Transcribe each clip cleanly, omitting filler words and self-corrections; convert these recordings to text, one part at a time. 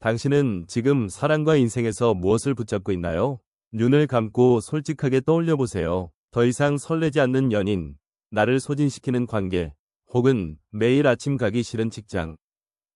당신은 지금 사랑과 인생에서 무엇을 붙잡고 있나요? 눈을 감고 솔직하게 떠올려 보세요. 더 이상 설레지 않는 연인, 나를 소진시키는 관계, 혹은 매일 아침 가기 싫은 직장.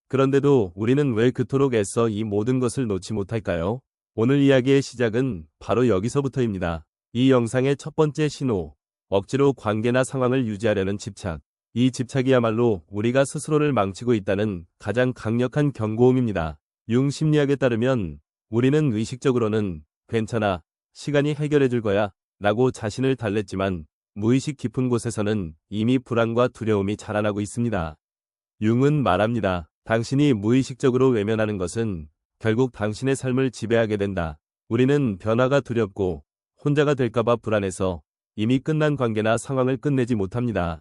그런데도 우리는 왜 그토록 애써 이 모든 것을 놓지 못할까요? 오늘 이야기의 시작은 바로 여기서부터입니다. 이 영상의 첫 번째 신호, 억지로 관계나 상황을 유지하려는 집착. 이 집착이야말로 우리가 스스로를 망치고 있다는 가장 강력한 경고음입니다. 융 심리학에 따르면 우리는 의식적으로는 괜찮아, 시간이 해결해 줄 거야 라고 자신을 달랬지만 무의식 깊은 곳에서는 이미 불안과 두려움이 자라나고 있습니다. 융은 말합니다. 당신이 무의식적으로 외면하는 것은 결국 당신의 삶을 지배하게 된다. 우리는 변화가 두렵고 혼자가 될까봐 불안해서 이미 끝난 관계나 상황을 끝내지 못합니다.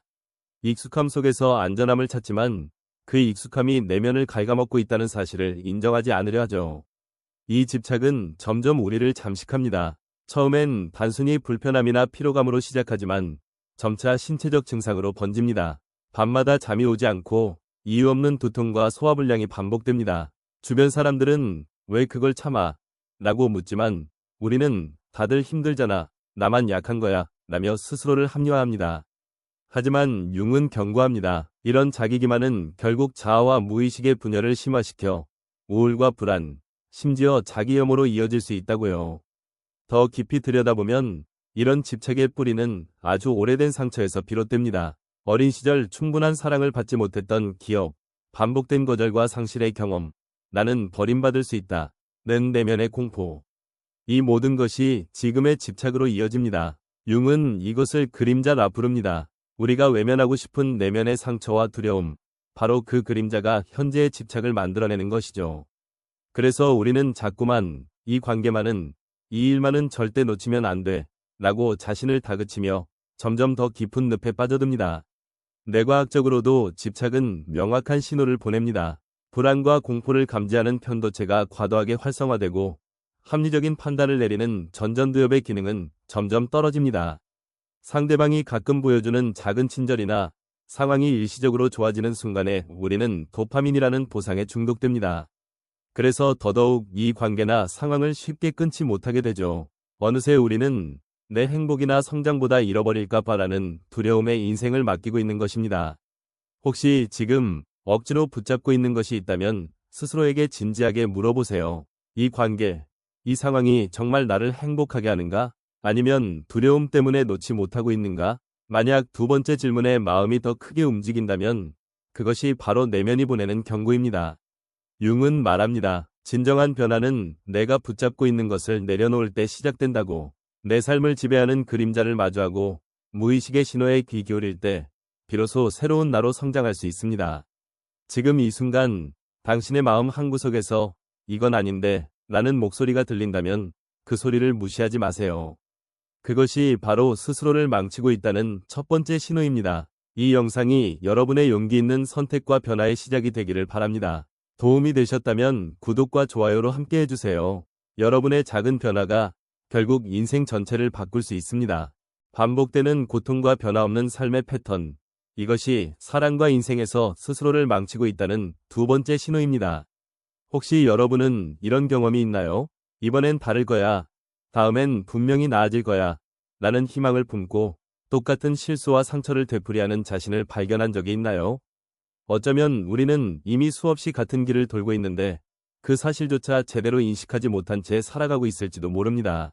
익숙함 속에서 안전함을 찾지만 그 익숙함이 내면을 갉아먹고 있다는 사실을 인정하지 않으려 하죠. 이 집착은 점점 우리를 잠식합니다. 처음엔 단순히 불편함이나 피로감으로 시작하지만 점차 신체적 증상으로 번집니다. 밤마다 잠이 오지 않고 이유 없는 두통과 소화불량이 반복됩니다. 주변 사람들은 왜 그걸 참아? 라고 묻지만 우리는 다들 힘들잖아, 나만 약한 거야 라며 스스로를 합리화합니다. 하지만 융은 경고합니다. 이런 자기 기만은 결국 자아와 무의식의 분열을 심화시켜 우울과 불안, 심지어 자기 혐오로 이어질 수 있다고요. 더 깊이 들여다보면 이런 집착의 뿌리는 아주 오래된 상처에서 비롯됩니다. 어린 시절 충분한 사랑을 받지 못했던 기억, 반복된 거절과 상실의 경험, 나는 버림받을 수 있다 는 내면의 공포. 이 모든 것이 지금의 집착으로 이어집니다. 융은 이것을 그림자라 부릅니다. 우리가 외면하고 싶은 내면의 상처와 두려움, 바로 그 그림자가 현재의 집착을 만들어내는 것이죠. 그래서 우리는 자꾸만 이 관계만은, 이 일만은 절대 놓치면 안 돼 라고 자신을 다그치며 점점 더 깊은 늪에 빠져듭니다. 뇌과학적으로도 집착은 명확한 신호를 보냅니다. 불안과 공포를 감지하는 편도체가 과도하게 활성화되고 합리적인 판단을 내리는 전전두엽의 기능은 점점 떨어집니다. 상대방이 가끔 보여주는 작은 친절이나 상황이 일시적으로 좋아지는 순간에 우리는 도파민이라는 보상에 중독됩니다. 그래서 더더욱 이 관계나 상황을 쉽게 끊지 못하게 되죠. 어느새 우리는 내 행복이나 성장보다 잃어버릴까 봐라는 두려움에 인생을 맡기고 있는 것입니다. 혹시 지금 억지로 붙잡고 있는 것이 있다면 스스로에게 진지하게 물어보세요. 이 관계, 이 상황이 정말 나를 행복하게 하는가? 아니면 두려움 때문에 놓지 못하고 있는가? 만약 두 번째 질문에 마음이 더 크게 움직인다면 그것이 바로 내면이 보내는 경고입니다. 융은 말합니다. 진정한 변화는 내가 붙잡고 있는 것을 내려놓을 때 시작된다고. 내 삶을 지배하는 그림자를 마주하고 무의식의 신호에 귀 기울일 때 비로소 새로운 나로 성장할 수 있습니다. 지금 이 순간 당신의 마음 한구석에서 이건 아닌데 라는 목소리가 들린다면 그 소리를 무시하지 마세요. 그것이 바로 스스로를 망치고 있다는 첫 번째 신호입니다. 이 영상이 여러분의 용기 있는 선택과 변화의 시작이 되기를 바랍니다. 도움이 되셨다면 구독과 좋아요로 함께 해주세요. 여러분의 작은 변화가 결국 인생 전체를 바꿀 수 있습니다. 반복되는 고통과 변화 없는 삶의 패턴. 이것이 사랑과 인생에서 스스로를 망치고 있다는 두 번째 신호입니다. 혹시 여러분은 이런 경험이 있나요? 이번엔 다를 거야. 다음엔 분명히 나아질 거야. 라는 희망을 품고 똑같은 실수와 상처를 되풀이하는 자신을 발견한 적이 있나요? 어쩌면 우리는 이미 수없이 같은 길을 돌고 있는데 그 사실조차 제대로 인식하지 못한 채 살아가고 있을지도 모릅니다.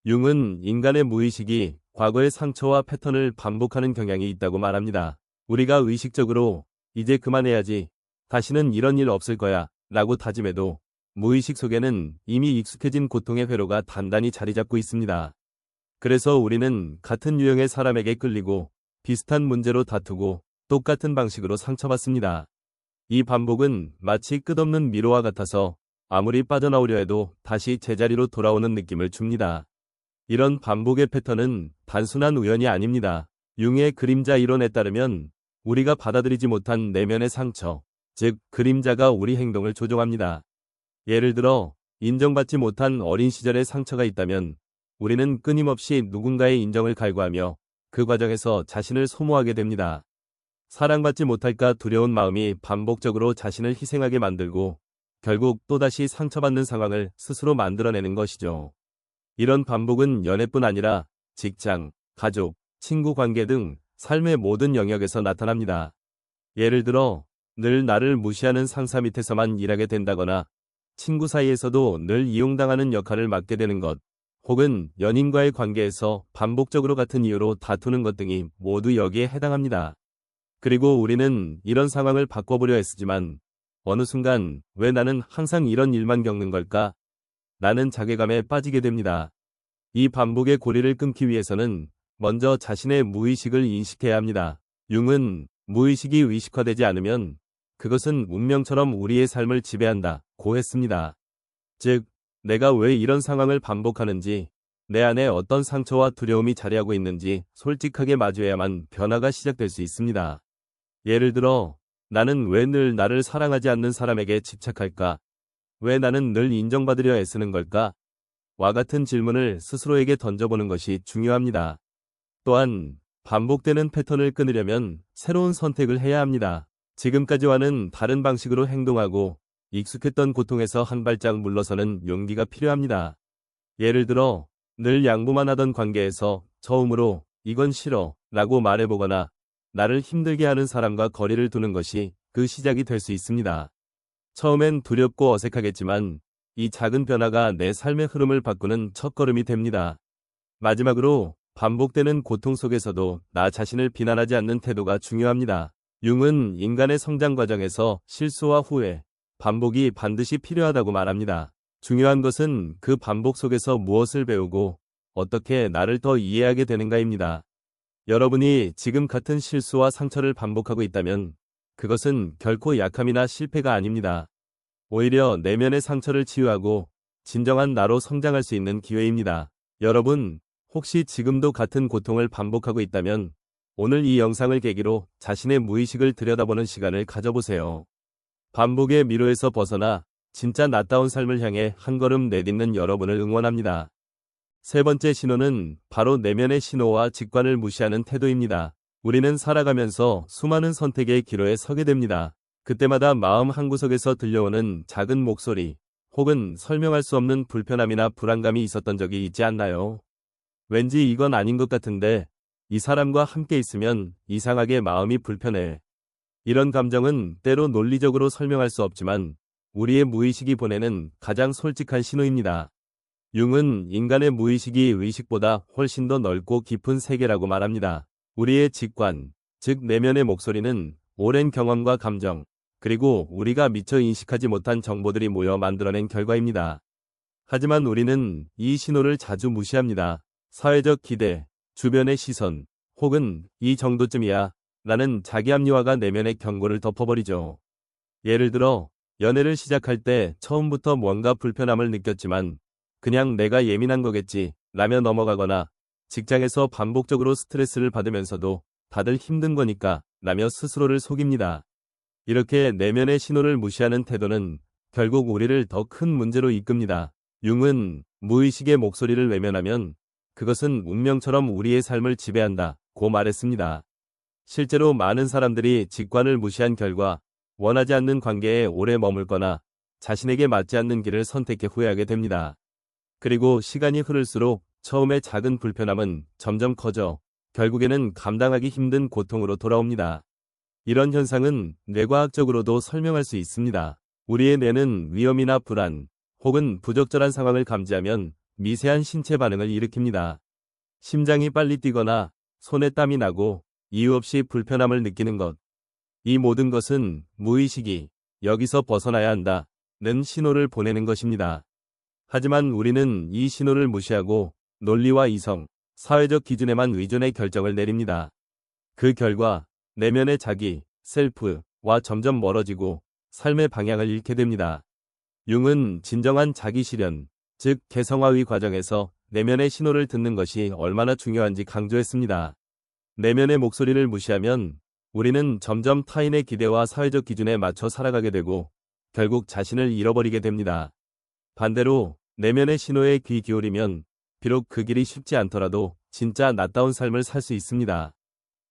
융은 인간의 무의식이 과거의 상처와 패턴을 반복하는 경향이 있다고 말합니다. 우리가 의식적으로 이제 그만해야지, 다시는 이런 일 없을 거야 라고 다짐해도 무의식 속에는 이미 익숙해진 고통의 회로가 단단히 자리 잡고 있습니다. 그래서 우리는 같은 유형의 사람에게 끌리고 비슷한 문제로 다투고 똑같은 방식으로 상처받습니다. 이 반복은 마치 끝없는 미로와 같아서 아무리 빠져나오려 해도 다시 제자리로 돌아오는 느낌을 줍니다. 이런 반복의 패턴은 단순한 우연이 아닙니다. 융의 그림자 이론에 따르면 우리가 받아들이지 못한 내면의 상처, 즉 그림자가 우리 행동을 조종합니다. 예를 들어 인정받지 못한 어린 시절의 상처가 있다면 우리는 끊임없이 누군가의 인정을 갈구하며 그 과정에서 자신을 소모하게 됩니다. 사랑받지 못할까 두려운 마음이 반복적으로 자신을 희생하게 만들고 결국 또다시 상처받는 상황을 스스로 만들어내는 것이죠. 이런 반복은 연애뿐 아니라 직장, 가족, 친구 관계 등 삶의 모든 영역에서 나타납니다. 예를 들어, 늘 나를 무시하는 상사 밑에서만 일하게 된다거나, 친구 사이에서도 늘 이용당하는 역할을 맡게 되는 것, 혹은 연인과의 관계에서 반복적으로 같은 이유로 다투는 것 등이 모두 여기에 해당합니다. 그리고 우리는 이런 상황을 바꿔보려 애쓰지만, 어느 순간 왜 나는 항상 이런 일만 겪는 걸까? 라는 자괴감에 빠지게 됩니다. 이 반복의 고리를 끊기 위해서는 먼저 자신의 무의식을 인식해야 합니다. 융은 무의식이 의식화되지 않으면 그것은 운명처럼 우리의 삶을 지배한다고 했습니다. 즉, 내가 왜 이런 상황을 반복하는지, 내 안에 어떤 상처와 두려움이 자리하고 있는지 솔직하게 마주해야만 변화가 시작될 수 있습니다. 예를 들어, 나는 왜 늘 나를 사랑하지 않는 사람에게 집착할까? 왜 나는 늘 인정받으려 애쓰는 걸까? 와 같은 질문을 스스로에게 던져보는 것이 중요합니다. 또한 반복되는 패턴을 끊으려면 새로운 선택을 해야 합니다. 지금까지와는 다른 방식으로 행동하고 익숙했던 고통에서 한 발짝 물러서는 용기가 필요합니다. 예를 들어, 늘 양보만 하던 관계에서 처음으로 이건 싫어 라고 말해보거나 나를 힘들게 하는 사람과 거리를 두는 것이 그 시작이 될 수 있습니다. 처음엔 두렵고 어색하겠지만 이 작은 변화가 내 삶의 흐름을 바꾸는 첫걸음이 됩니다. 마지막으로 반복되는 고통 속에서도 나 자신을 비난하지 않는 태도가 중요합니다. 융은 인간의 성장 과정에서 실수와 후회, 반복이 반드시 필요하다고 말합니다. 중요한 것은 그 반복 속에서 무엇을 배우고 어떻게 나를 더 이해하게 되는가입니다. 여러분이 지금 같은 실수와 상처를 반복하고 있다면 그것은 결코 약함이나 실패가 아닙니다. 오히려 내면의 상처를 치유하고 진정한 나로 성장할 수 있는 기회입니다. 여러분, 혹시 지금도 같은 고통을 반복하고 있다면 오늘 이 영상을 계기로 자신의 무의식을 들여다보는 시간을 가져보세요. 반복의 미로에서 벗어나 진짜 낫다운 삶을 향해 한 걸음 내딛는 여러분을 응원합니다. 세 번째 신호는 바로 내면의 신호와 직관을 무시하는 태도입니다. 우리는 살아가면서 수많은 선택의 기로에 서게 됩니다. 그때마다 마음 한구석에서 들려오는 작은 목소리, 혹은 설명할 수 없는 불편함이나 불안감이 있었던 적이 있지 않나요? 왠지 이건 아닌 것 같은데, 이 사람과 함께 있으면 이상하게 마음이 불편해. 이런 감정은 때로 논리적으로 설명할 수 없지만, 우리의 무의식이 보내는 가장 솔직한 신호입니다. 융은 인간의 무의식이 의식보다 훨씬 더 넓고 깊은 세계라고 말합니다. 우리의 직관, 즉 내면의 목소리는 오랜 경험과 감정, 그리고 우리가 미처 인식하지 못한 정보들이 모여 만들어낸 결과입니다. 하지만 우리는 이 신호를 자주 무시합니다. 사회적 기대, 주변의 시선, 혹은 이 정도쯤이야 라는 자기합리화가 내면의 경고를 덮어버리죠. 예를 들어, 연애를 시작할 때 처음부터 뭔가 불편함을 느꼈지만 그냥 내가 예민한 거겠지 라며 넘어가거나, 직장에서 반복적으로 스트레스를 받으면서도 다들 힘든 거니까 라며 스스로를 속입니다. 이렇게 내면의 신호를 무시하는 태도는 결국 우리를 더 큰 문제로 이끕니다. 융은 무의식의 목소리를 외면하면 그것은 운명처럼 우리의 삶을 지배한다고 말했습니다. 실제로 많은 사람들이 직관을 무시한 결과 원하지 않는 관계에 오래 머물거나 자신에게 맞지 않는 길을 선택해 후회하게 됩니다. 그리고 시간이 흐를수록 처음의 작은 불편함은 점점 커져 결국에는 감당하기 힘든 고통으로 돌아옵니다. 이런 현상은 뇌과학적으로도 설명할 수 있습니다. 우리의 뇌는 위험이나 불안, 혹은 부적절한 상황을 감지하면 미세한 신체 반응을 일으킵니다. 심장이 빨리 뛰거나 손에 땀이 나고 이유 없이 불편함을 느끼는 것. 이 모든 것은 무의식이 여기서 벗어나야 한다는 신호를 보내는 것입니다. 하지만 우리는 이 신호를 무시하고 논리와 이성, 사회적 기준에만 의존해 결정을 내립니다. 그 결과 내면의 자기, 셀프와 점점 멀어지고 삶의 방향을 잃게 됩니다. 융은 진정한 자기 실현, 즉 개성화의 과정에서 내면의 신호를 듣는 것이 얼마나 중요한지 강조했습니다. 내면의 목소리를 무시하면 우리는 점점 타인의 기대와 사회적 기준에 맞춰 살아가게 되고 결국 자신을 잃어버리게 됩니다. 반대로 내면의 신호에 귀 기울이면 비록 그 길이 쉽지 않더라도 진짜 낫다운 삶을 살 수 있습니다.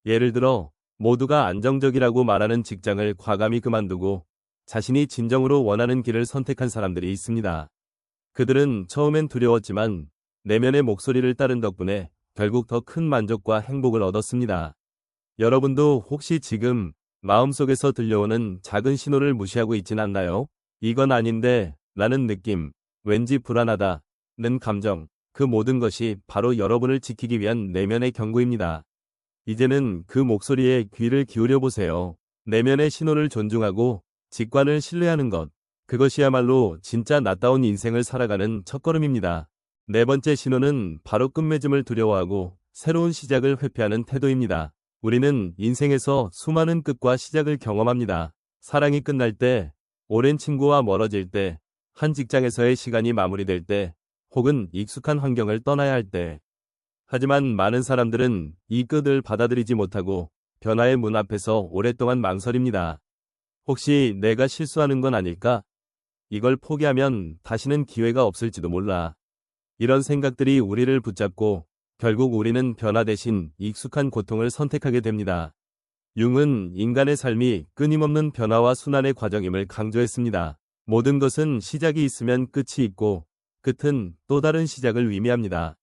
예를 들어 모두가 안정적이라고 말하는 직장을 과감히 그만두고 자신이 진정으로 원하는 길을 선택한 사람들이 있습니다. 그들은 처음엔 두려웠지만 내면의 목소리를 따른 덕분에 결국 더 큰 만족과 행복을 얻었습니다. 여러분도 혹시 지금 마음속에서 들려오는 작은 신호를 무시하고 있진 않나요? 이건 아닌데 라는 느낌, 왠지 불안하다 는 감정, 그 모든 것이 바로 여러분을 지키기 위한 내면의 경고입니다. 이제는 그 목소리에 귀를 기울여 보세요. 내면의 신호를 존중하고 직관을 신뢰하는 것. 그것이야말로 진짜 낫다운 인생을 살아가는 첫걸음입니다. 네 번째 신호는 바로 끝맺음을 두려워하고 새로운 시작을 회피하는 태도입니다. 우리는 인생에서 수많은 끝과 시작을 경험합니다. 사랑이 끝날 때, 오랜 친구와 멀어질 때, 한 직장에서의 시간이 마무리될 때, 혹은 익숙한 환경을 떠나야 할 때. 하지만 많은 사람들은 이 끝을 받아들이지 못하고 변화의 문 앞에서 오랫동안 망설입니다. 혹시 내가 실수하는 건 아닐까? 이걸 포기하면 다시는 기회가 없을지도 몰라. 이런 생각들이 우리를 붙잡고 결국 우리는 변화 대신 익숙한 고통을 선택하게 됩니다. 융은 인간의 삶이 끊임없는 변화와 순환의 과정임을 강조했습니다. 모든 것은 시작이 있으면 끝이 있고 끝은 또 다른 시작을 의미합니다.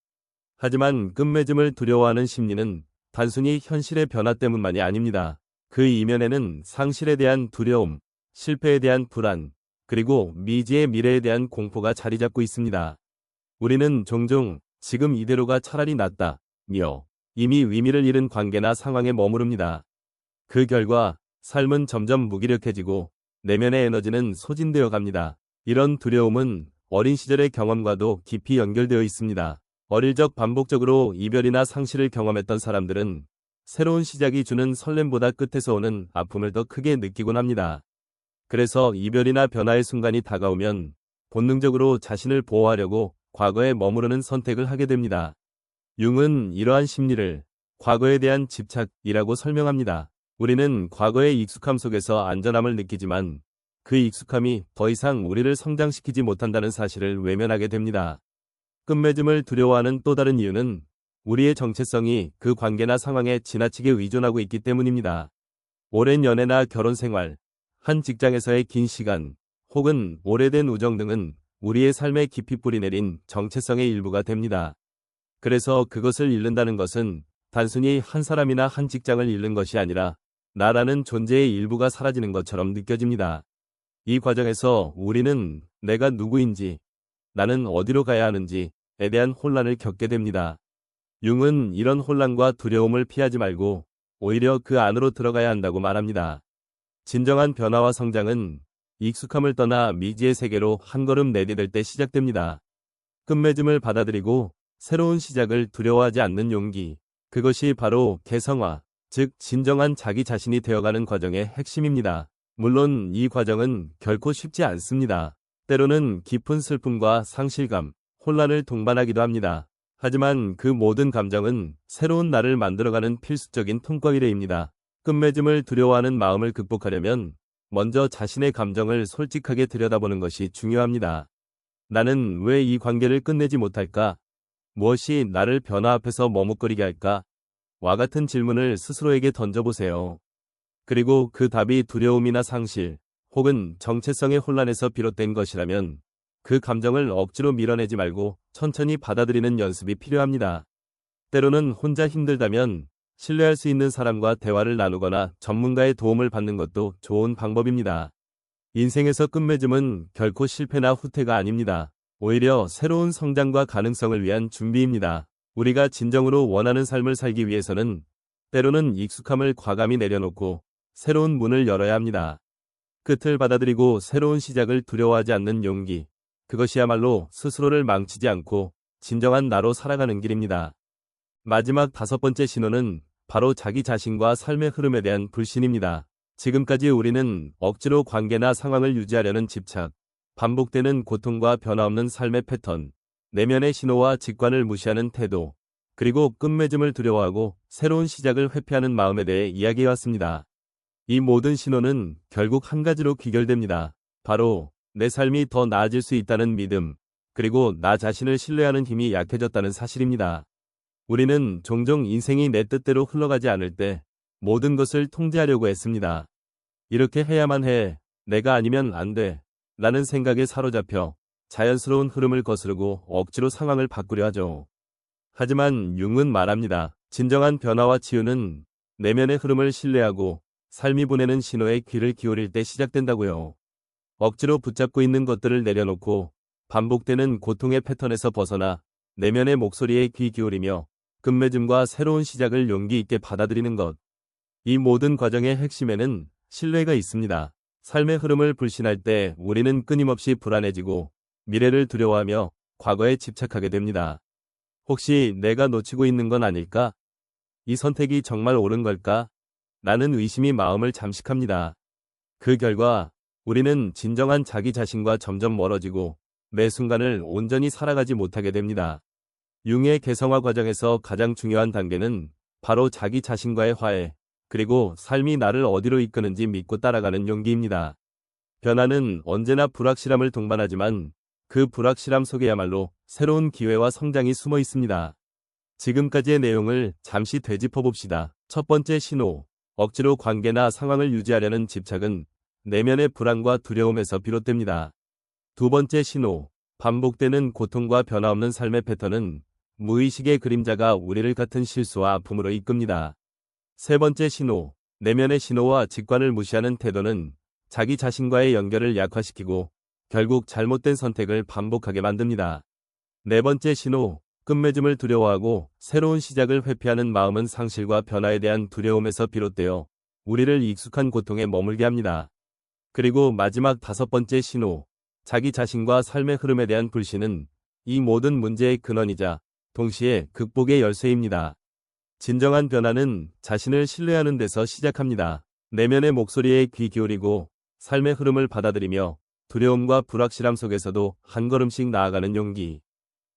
하지만 끝맺음을 두려워하는 심리는 단순히 현실의 변화 때문만이 아닙니다. 그 이면에는 상실에 대한 두려움, 실패에 대한 불안, 그리고 미지의 미래에 대한 공포가 자리 잡고 있습니다. 우리는 종종 지금 이대로가 차라리 낫다, 이미 의미를 잃은 관계나 상황에 머무릅니다. 그 결과 삶은 점점 무기력해지고 내면의 에너지는 소진되어 갑니다. 이런 두려움은 어린 시절의 경험과도 깊이 연결되어 있습니다. 어릴 적 반복적으로 이별이나 상실을 경험했던 사람들은 새로운 시작이 주는 설렘보다 끝에서 오는 아픔을 더 크게 느끼곤 합니다. 그래서 이별이나 변화의 순간이 다가오면 본능적으로 자신을 보호하려고 과거에 머무르는 선택을 하게 됩니다. 융은 이러한 심리를 과거에 대한 집착이라고 설명합니다. 우리는 과거의 익숙함 속에서 안전함을 느끼지만 그 익숙함이 더 이상 우리를 성장시키지 못한다는 사실을 외면하게 됩니다. 끝맺음을 두려워하는 또 다른 이유는 우리의 정체성이 그 관계나 상황에 지나치게 의존하고 있기 때문입니다. 오랜 연애나 결혼 생활, 한 직장에서의 긴 시간, 혹은 오래된 우정 등은 우리의 삶에 깊이 뿌리내린 정체성의 일부가 됩니다. 그래서 그것을 잃는다는 것은 단순히 한 사람이나 한 직장을 잃는 것이 아니라 나라는 존재의 일부가 사라지는 것처럼 느껴집니다. 이 과정에서 우리는 내가 누구인지, 나는 어디로 가야 하는지에 대한 혼란을 겪게 됩니다. 융은 이런 혼란과 두려움을 피하지 말고 오히려 그 안으로 들어가야 한다고 말합니다. 진정한 변화와 성장은 익숙함을 떠나 미지의 세계로 한 걸음 내디딜 때 시작됩니다. 끝맺음을 받아들이고 새로운 시작을 두려워하지 않는 용기. 그것이 바로 개성화, 즉 진정한 자기 자신이 되어가는 과정의 핵심입니다. 물론 이 과정은 결코 쉽지 않습니다. 때로는 깊은 슬픔과 상실감, 혼란을 동반하기도 합니다. 하지만 그 모든 감정은 새로운 나를 만들어가는 필수적인 통과기례입니다. 끝맺음을 두려워하는 마음을 극복하려면 먼저 자신의 감정을 솔직하게 들여다보는 것이 중요합니다. 나는 왜 이 관계를 끝내지 못할까? 무엇이 나를 변화 앞에서 머뭇거리게 할까? 와 같은 질문을 스스로에게 던져보세요. 그리고 그 답이 두려움이나 상실, 혹은 정체성의 혼란에서 비롯된 것이라면 그 감정을 억지로 밀어내지 말고 천천히 받아들이는 연습이 필요합니다. 때로는 혼자 힘들다면 신뢰할 수 있는 사람과 대화를 나누거나 전문가의 도움을 받는 것도 좋은 방법입니다. 인생에서 끝맺음은 결코 실패나 후퇴가 아닙니다. 오히려 새로운 성장과 가능성을 위한 준비입니다. 우리가 진정으로 원하는 삶을 살기 위해서는 때로는 익숙함을 과감히 내려놓고 새로운 문을 열어야 합니다. 끝을 받아들이고 새로운 시작을 두려워하지 않는 용기. 그것이야말로 스스로를 망치지 않고 진정한 나로 살아가는 길입니다. 마지막 5번째 신호는 바로 자기 자신과 삶의 흐름에 대한 불신입니다. 지금까지 우리는 억지로 관계나 상황을 유지하려는 집착, 반복되는 고통과 변화없는 삶의 패턴, 내면의 신호와 직관을 무시하는 태도, 그리고 끝맺음을 두려워하고 새로운 시작을 회피하는 마음에 대해 이야기해왔습니다. 이 모든 신호는 결국 한 가지로 귀결됩니다. 바로 내 삶이 더 나아질 수 있다는 믿음, 그리고 나 자신을 신뢰하는 힘이 약해졌다는 사실입니다. 우리는 종종 인생이 내 뜻대로 흘러가지 않을 때 모든 것을 통제하려고 했습니다. 이렇게 해야만 해, 내가 아니면 안 돼. 라는 생각에 사로잡혀 자연스러운 흐름을 거스르고 억지로 상황을 바꾸려 하죠. 하지만 융은 말합니다. 진정한 변화와 치유는 내면의 흐름을 신뢰하고 삶이 보내는 신호에 귀를 기울일 때 시작된다고요. 억지로 붙잡고 있는 것들을 내려놓고 반복되는 고통의 패턴에서 벗어나 내면의 목소리에 귀 기울이며 끝맺음과 새로운 시작을 용기 있게 받아들이는 것. 이 모든 과정의 핵심에는 신뢰가 있습니다. 삶의 흐름을 불신할 때 우리는 끊임없이 불안해지고 미래를 두려워하며 과거에 집착하게 됩니다. 혹시 내가 놓치고 있는 건 아닐까? 이 선택이 정말 옳은 걸까? 라는 의심이 마음을 잠식합니다. 그 결과 우리는 진정한 자기 자신과 점점 멀어지고 매 순간을 온전히 살아가지 못하게 됩니다. 융의 개성화 과정에서 가장 중요한 단계는 바로 자기 자신과의 화해, 그리고 삶이 나를 어디로 이끄는지 믿고 따라가는 용기입니다. 변화는 언제나 불확실함을 동반하지만 그 불확실함 속에야말로 새로운 기회와 성장이 숨어 있습니다. 지금까지의 내용을 잠시 되짚어 봅시다. 첫 번째 신호, 억지로 관계나 상황을 유지하려는 집착은 내면의 불안과 두려움에서 비롯됩니다. 두 번째 신호, 반복되는 고통과 변화없는 삶의 패턴은 무의식의 그림자가 우리를 같은 실수와 아픔으로 이끕니다. 세 번째 신호, 내면의 신호와 직관을 무시하는 태도는 자기 자신과의 연결을 약화시키고 결국 잘못된 선택을 반복하게 만듭니다. 네 번째 신호, 끝맺음을 두려워하고 새로운 시작을 회피하는 마음은 상실과 변화에 대한 두려움에서 비롯되어 우리를 익숙한 고통에 머물게 합니다. 그리고 마지막 다섯 번째 신호, 자기 자신과 삶의 흐름에 대한 불신은 이 모든 문제의 근원이자 동시에 극복의 열쇠입니다. 진정한 변화는 자신을 신뢰하는 데서 시작합니다. 내면의 목소리에 귀 기울이고 삶의 흐름을 받아들이며 두려움과 불확실함 속에서도 한 걸음씩 나아가는 용기.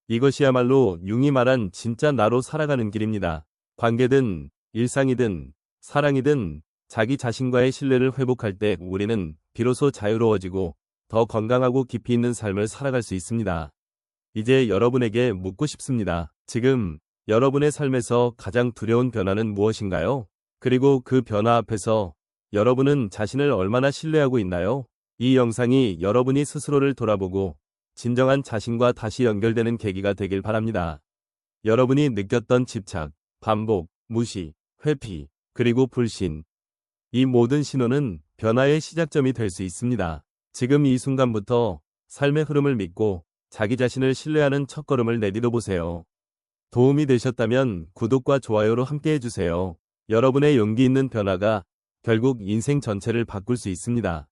이것이야말로 융이 말한 진짜 나로 살아가는 길입니다. 관계든 일상이든 사랑이든 자기 자신과의 신뢰를 회복할 때 우리는 비로소 자유로워지고 더 건강하고 깊이 있는 삶을 살아갈 수 있습니다. 이제 여러분에게 묻고 싶습니다. 지금 여러분의 삶에서 가장 두려운 변화는 무엇인가요? 그리고 그 변화 앞에서 여러분은 자신을 얼마나 신뢰하고 있나요? 이 영상이 여러분이 스스로를 돌아보고 진정한 자신과 다시 연결되는 계기가 되길 바랍니다. 여러분이 느꼈던 집착, 반복, 무시, 회피, 그리고 불신. 이 모든 신호는 변화의 시작점이 될 수 있습니다. 지금 이 순간부터 삶의 흐름을 믿고 자기 자신을 신뢰하는 첫걸음을 내디뎌 보세요. 도움이 되셨다면 구독과 좋아요로 함께 해주세요. 여러분의 용기 있는 변화가 결국 인생 전체를 바꿀 수 있습니다.